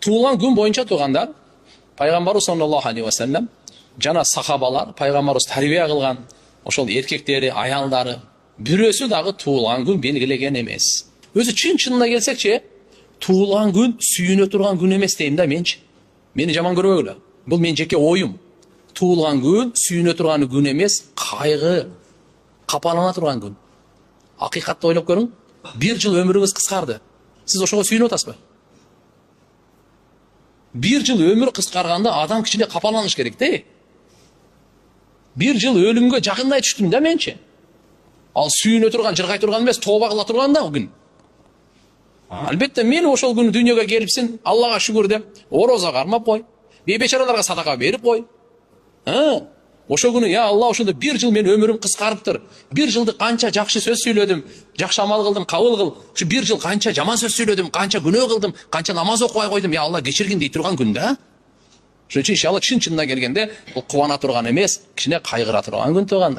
Туылған күн бойынша туғандар, пайғамбарымыз саллаллаху алейхи ва саллям жана сахабалар, пайғамбарымыз тәрбие қылған ошол еркектері, аялдары бирөөсү дагы туылған күн белгилеген эмес. Өзү чын-чынына келсекчи, туылған күн сүйүнө турган күн эмес дейм да менчи. Мени жаман көрбөгүлө. Бул менин жеке оюм. Туылған күн сүйүнө турган күн эмес, кайгы, капалана турган күн. Акыйкатты ойлоп көрүң. 1 жыл өмүрүңүз кыскарды. Сиз ошого сүйүнүп атасызбы? 1 жыл өмүр кыскарганда адам кичине капаланыш керек де. 1 жыл өлүмгө жакындай түштүм да менчи. Ал сүйүнө турган, жыргай турган эмес, тооба кыла турган да күн. Албетте мен ошол күнү дүйнөгө келипсин, Аллага шүгүр деп, ороза кармап кой, бейбечараларга садака берип кой. Ошол күнү, я Алла, ошондо 1 жыл мен өмүрүм кыскарыптыр. 1 жылды канча жакшы сөз сүйлөдүм, жакшы амал кылдым, кабыл кыл. Ушу 1 жыл канча жаман сөз сүйлөдүм, канча күнөө кылдым, канча намаз окубай койдум, я Алла кечиргин дей турган күн да. Ошон үчүн иншалла чын-чынына келгенде бул кубана турган эмес, кичине кайгыра турган күн туган.